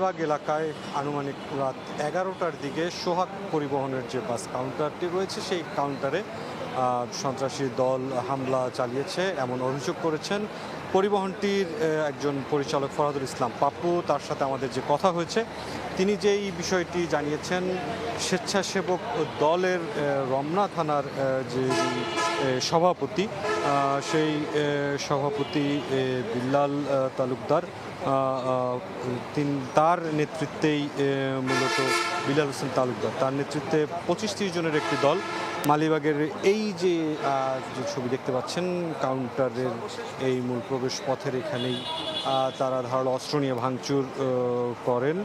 মালিবাগ এলাকায় আনুমানিক রাত 11টার দিকে সোহাগ পরিবহনের যে বাস কাউন্টারটি রয়েছে সেই কাউন্টারে সন্ত্রাসী দল হামলা চালিয়েছে এমন অভিযোগ করেছেন পরিবহনটির একজন পরিচালক ফরহাদুল ইসলাম পাপ্পু। তার সাথে আমাদের যে কথা হয়েছে তিনি যেই বিষয়টি জানিয়েছেন, স্বেচ্ছাসেবক দলের রমনা থানার যে সভাপতি সেই সভাপতি বিল্লাল তালুকদার তার নেতৃত্বেই মূলত বিল্লাল হোসেন তালুকদার তার নেতৃত্বে 25-30 জনের একটি দল মালিবাগের এই যে ছবি দেখতে পাচ্ছেন কাউন্টারের এই মূল প্রবেশ পথের এখানেই তারা ধারালো অস্ত্র নিয়ে ভাঙচুর করেন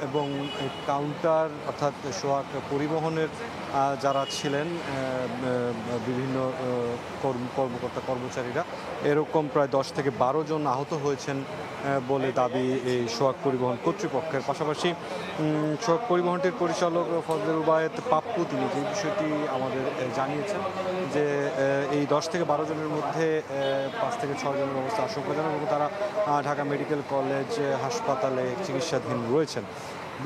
এবং কাউন্টার অর্থাৎ সোহাগ পরিবহনের যারা ছিলেন বিভিন্ন কর্মকর্তা কর্মচারীরা এরকম প্রায় 10 থেকে 12 জন আহত হয়েছেন বলে দাবি এই সোহাগ পরিবহন কর্তৃপক্ষের। পাশাপাশি সোহাগ পরিবহনটির পরিচালক ফজলে রুবায়েত পাপ্পু তিনি যে বিষয়টি আমাদের জানিয়েছেন যে এই 10 থেকে 12 জনের মধ্যে 5 থেকে 6 জনের অবস্থা আশঙ্কাজনক এবং তারা ঢাকা মেডিকেল কলেজ হাসপাতালে চিকিৎসাধীন রয়েছেন।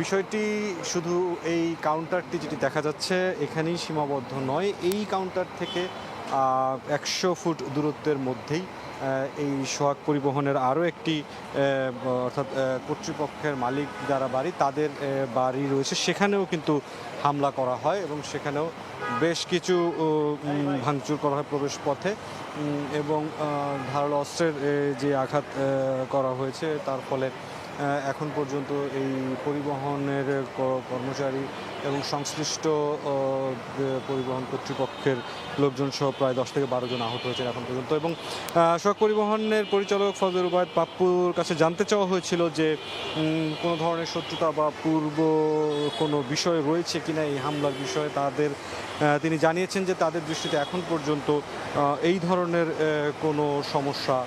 বিষয়টি শুধু এই কাউন্টারটি যেটি দেখা যাচ্ছে এখানেই সীমাবদ্ধ নয়, এই কাউন্টার থেকে 100 ফুট দূরত্বের মধ্যেই এই সোহাগ পরিবহনের আরও একটি অর্থাৎ কর্তৃপক্ষের মালিক যারা বাড়ি তাদের বাড়ি রয়েছে, সেখানেও কিন্তু হামলা করা হয় এবং সেখানেও বেশ কিছু ভাঙচুর করা হয় প্রবেশ পথে এবং ধারালো অস্ত্রের যে আঘাত করা হয়েছে তার ফলে এখন পর্যন্ত এই পরিবহনের কর্মচারী এবং সংশ্লিষ্ট পরিবহন কর্তৃপক্ষের লোকজন সহ প্রায় 10 থেকে 12 জন আহত হয়েছেন এখন পর্যন্ত। এবং সোহাগ পরিবহনের পরিচালক ফজলে রুবায়েত পাপ্পুর কাছে জানতে চাওয়া হয়েছিল যে কোনো ধরনের শত্রুতা বা পূর্ব কোনো বিষয় রয়েছে কিনা এই হামলার বিষয়ে তিনি জানিয়েছেন যে তাদের দৃষ্টিতে এখন পর্যন্ত এই ধরনের কোনো সমস্যা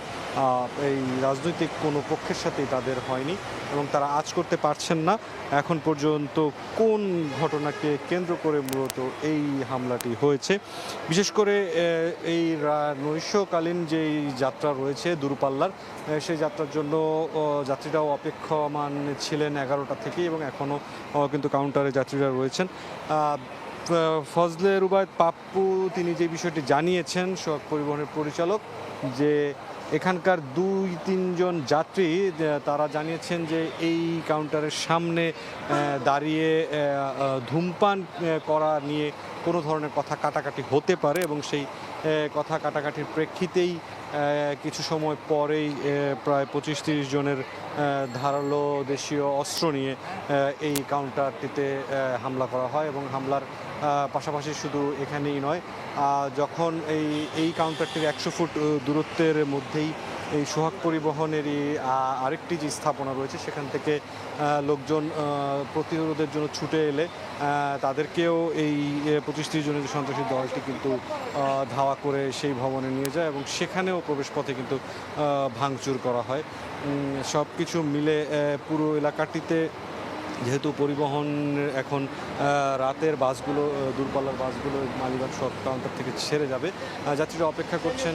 এই রাজনৈতিক কোনো পক্ষের সাথেই তাদের হয়নি এবং তারা আজ করতে পারছেন না এখন পর্যন্ত কোন ঘটনাকে কেন্দ্র করে মূলত এই হামলাটি হয়েছে। বিশেষ করে এই নৈশকালীন যেই যাত্রা রয়েছে দূরপাল্লার সেই যাত্রার জন্য যাত্রীরাও অপেক্ষমান ছিলেন 11টা থেকে এবং এখনও কিন্তু কাউন্টারে যাত্রীরা রয়েছেন। ফজলে রুবায়েত পাপ্পু তিনি যে বিষয়টি জানিয়েছেন সোহাগ পরিবহনের পরিচালক যে এখানকার 2-3 জন যাত্রী তারা জানিয়েছেন যে এই কাউন্টারের সামনে দাঁড়িয়ে ধূমপান করা নিয়ে কোনো ধরনের কথা কাটাকাটি হতে পারে এবং সেই কথা কাটাকাটির প্রেক্ষিতেই কিছু সময় পরেই প্রায় 25-30 জনের ধারালো দেশীয় অস্ত্র নিয়ে এই কাউন্টারটিতে হামলা করা হয় এবং হামলার পাশাপাশি শুধু এখানেই নয়, যখন এই কাউন্টারটির 100 ফুট দূরত্বের মধ্যেই এই সোহাগ পরিবহনেরই আরেকটি যে স্থাপনা রয়েছে সেখান থেকে লোকজন প্রতিরোধের জন্য ছুটে এলে তাদেরকেও এই 25-30 জনের যে সন্ত্রাসী দলটি কিন্তু ধাওয়া করে সেই ভবনে নিয়ে যায় এবং সেখানেও প্রবেশপথে কিন্তু ভাঙচুর করা হয়। সব কিছু মিলে পুরো এলাকাটিতে যেহেতু পরিবহন এখন রাতের বাসগুলো দূরপাল্লার বাসগুলো মালিবাগ সব কাউন্টার থেকে ছেড়ে যাবে, যাত্রীরা অপেক্ষা করছেন